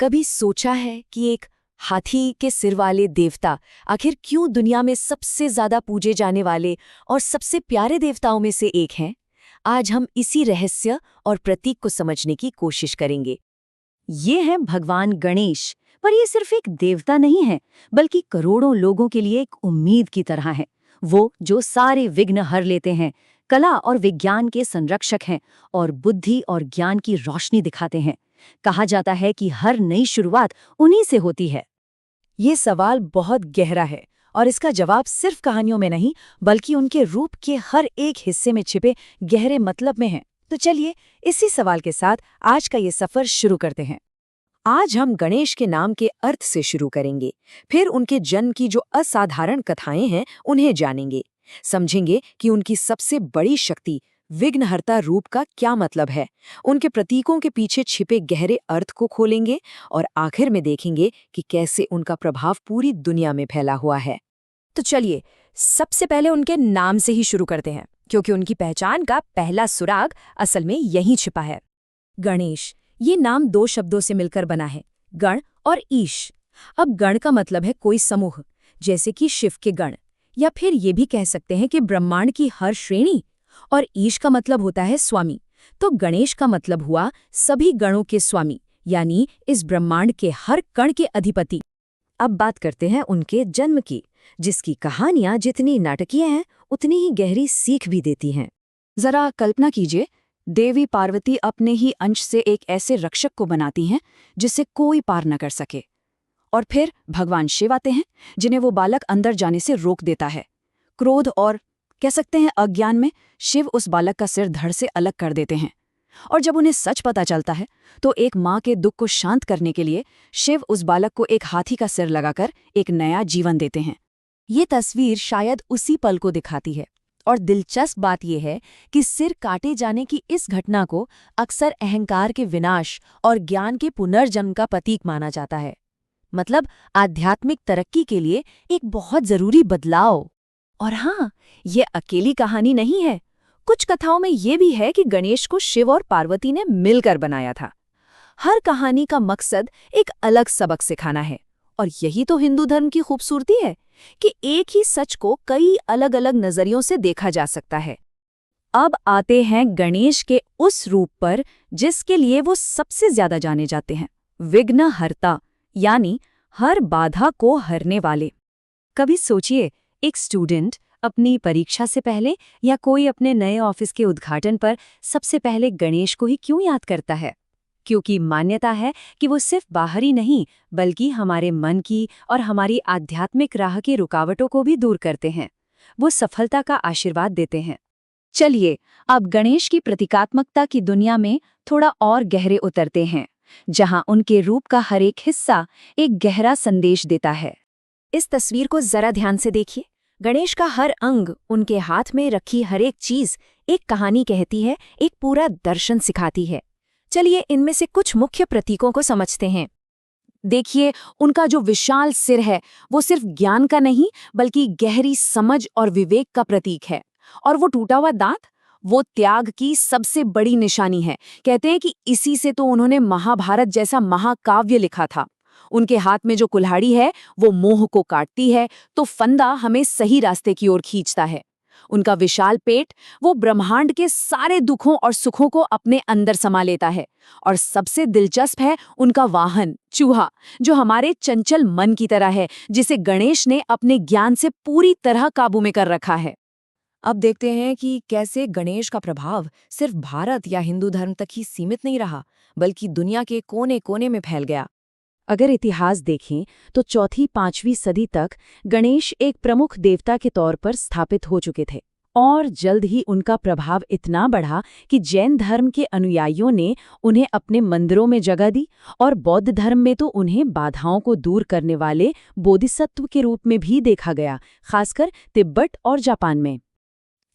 कभी सोचा है कि एक हाथी के सिर वाले देवता आखिर क्यों दुनिया में सबसे ज्यादा पूजे जाने वाले और सबसे प्यारे देवताओं में से एक हैं? आज हम इसी रहस्य और प्रतीक को समझने की कोशिश करेंगे। ये है भगवान गणेश, पर ये सिर्फ एक देवता नहीं है, बल्कि करोड़ों लोगों के लिए एक उम्मीद की तरह है। वो जो सारे विघ्न हर लेते हैं, कला और विज्ञान के संरक्षक हैं और बुद्धि और ज्ञान की रोशनी दिखाते हैं। कहा जाता है कि हर नई शुरुआत उन्हीं से होती है। ये सवाल बहुत गहरा है और इसका जवाब सिर्फ कहानियों में नहीं, बल्कि उनके रूप के हर एक हिस्से में छिपे गहरे मतलब में है। तो चलिए इसी सवाल के साथ आज का ये सफर शुरू करते हैं। आज हम गणेश के नाम के अर्थ से शुरू करेंगे, फिर उनके जन्म की जो असाधारण कथाएं हैं उन्हें जानेंगे, समझेंगे कि उनकी सबसे बड़ी शक्ति विघ्नहर्ता रूप का क्या मतलब है, उनके प्रतीकों के पीछे छिपे गहरे अर्थ को खोलेंगे और आखिर में देखेंगे कि कैसे उनका प्रभाव पूरी दुनिया में फैला हुआ है। तो चलिए सबसे पहले उनके नाम से ही शुरू करते हैं, क्योंकि उनकी पहचान का पहला सुराग असल में यहीं छिपा है। गणेश, ये नाम दो शब्दों से मिलकर बना है, गण और ईश। अब गण का मतलब है कोई समूह, जैसे कि शिव के गण, या फिर ये भी कह सकते हैं कि ब्रह्मांड की हर श्रेणी। और ईश का मतलब होता है स्वामी, तो गणेश का मतलब हुआ सभी गणों के स्वामी, यानी इस ब्रह्मांड के हर कण के अधिपति। अब बात करते हैं उनके जन्म की, जिसकी कहानियां जितनी नाटकीय हैं उतनी ही गहरी सीख भी देती हैं। जरा कल्पना कीजिए, देवी पार्वती अपने ही अंश से एक ऐसे रक्षक को बनाती हैं जिसे कोई पार न कर सके, और फिर भगवान शिव आते हैं जिन्हें वो बालक अंदर जाने से रोक देता है। क्रोध और कह सकते हैं अज्ञान में शिव उस बालक का सिर धड़ से अलग कर देते हैं, और जब उन्हें सच पता चलता है तो एक माँ के दुख को शांत करने के लिए शिव उस बालक को एक हाथी का सिर लगाकर एक नया जीवन देते हैं। ये तस्वीर शायद उसी पल को दिखाती है, और दिलचस्प बात यह है कि सिर काटे जाने की इस घटना को अक्सर अहंकार के विनाश और ज्ञान के पुनर्जन्म का प्रतीक माना जाता है, मतलब आध्यात्मिक तरक्की के लिए एक बहुत जरूरी बदलाव। और हाँ, ये अकेली कहानी नहीं है। कुछ कथाओं में ये भी है कि गणेश को शिव और पार्वती ने मिलकर बनाया था। हर कहानी का मकसद एक अलग सबक सिखाना है, और यही तो हिंदू धर्म की खूबसूरती है कि एक ही सच को कई अलग अलग नजरियों से देखा जा सकता है। अब आते हैं गणेश के उस रूप पर जिसके लिए वो सबसे ज्यादा जाने जाते हैं, विघ्नहर्ता, यानी हर बाधा को हरने वाले। कभी सोचिए, एक स्टूडेंट अपनी परीक्षा से पहले या कोई अपने नए ऑफिस के उद्घाटन पर सबसे पहले गणेश को ही क्यों याद करता है? क्योंकि मान्यता है कि वो सिर्फ बाहरी नहीं, बल्कि हमारे मन की और हमारी आध्यात्मिक राह की रुकावटों को भी दूर करते हैं। वो सफलता का आशीर्वाद देते हैं। चलिए अब गणेश की प्रतीकात्मकता की दुनिया में थोड़ा और गहरे उतरते हैं, जहां उनके रूप का हर एक हिस्सा एक गहरा संदेश देता है। इस तस्वीर को जरा ध्यान से देखिए। गणेश का हर अंग, उनके हाथ में रखी हर एक चीज एक कहानी कहती है, एक पूरा दर्शन सिखाती है। चलिए इनमें से कुछ मुख्य प्रतीकों को समझते हैं। देखिए, उनका जो विशाल सिर है वो सिर्फ ज्ञान का नहीं, बल्कि गहरी समझ और विवेक का प्रतीक है। और वो टूटा हुआ दांत, वो त्याग की सबसे बड़ी निशानी है। कहते हैं कि इसी से तो उन्होंने महाभारत जैसा महाकाव्य लिखा था। उनके हाथ में जो कुल्हाड़ी है वो मोह को काटती है, तो फंदा हमें सही रास्ते की ओर खींचता है। उनका विशाल पेट, वो ब्रह्मांड के सारे दुखों और सुखों को अपने अंदर समा लेता है। और सबसे दिलचस्प है उनका वाहन, चूहा, जो हमारे चंचल मन की तरह है, जिसे गणेश ने अपने ज्ञान से पूरी तरह काबू में कर रखा है। अब देखते हैं कि कैसे गणेश का प्रभाव सिर्फ भारत या हिंदू धर्म तक ही सीमित नहीं रहा, बल्कि दुनिया के कोने कोने में फैल गया। अगर इतिहास देखें तो चौथी 5वीं सदी तक गणेश एक प्रमुख देवता के तौर पर स्थापित हो चुके थे, और जल्द ही उनका प्रभाव इतना बढ़ा कि जैन धर्म के अनुयायियों ने उन्हें अपने मंदिरों में जगह दी, और बौद्ध धर्म में तो उन्हें बाधाओं को दूर करने वाले बोधिसत्व के रूप में भी देखा गया, खासकर तिब्बत और जापान में।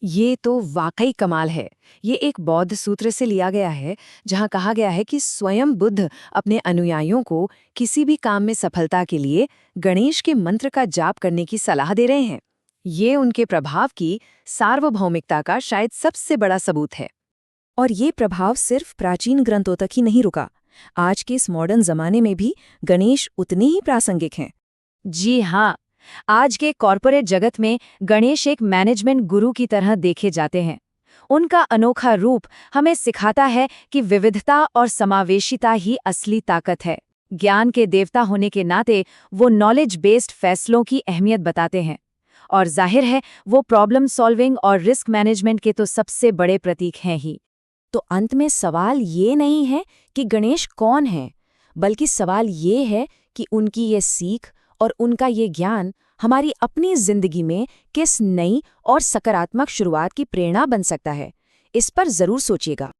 ये तो वाकई कमाल है। ये एक बौद्ध सूत्र से लिया गया है, जहाँ कहा गया है कि स्वयं बुद्ध अपने अनुयायियों को किसी भी काम में सफलता के लिए गणेश के मंत्र का जाप करने की सलाह दे रहे हैं। ये उनके प्रभाव की सार्वभौमिकता का शायद सबसे बड़ा सबूत है। और ये प्रभाव सिर्फ प्राचीन ग्रंथों तक ही नहीं रुका, आज के इस मॉडर्न जमाने में भी गणेश उतने ही प्रासंगिक हैं। जी हाँ, आज के कॉरपोरेट जगत में गणेश एक मैनेजमेंट गुरु की तरह देखे जाते हैं। उनका अनोखा रूप हमें सिखाता है कि विविधता और समावेशिता ही असली ताकत है। ज्ञान के देवता होने के नाते वो नॉलेज बेस्ड फैसलों की अहमियत बताते हैं। और जाहिर है वो प्रॉब्लम सॉल्विंग और रिस्क मैनेजमेंट के तो सबसे बड़े प्रतीक हैं ही। तो अंत में सवाल ये नहीं है कि गणेश कौन है, बल्कि सवाल ये है कि उनकी ये सीख और उनका ये ज्ञान हमारी अपनी जिंदगी में किस नई और सकारात्मक शुरुआत की प्रेरणा बन सकता है। इस पर जरूर सोचिएगा।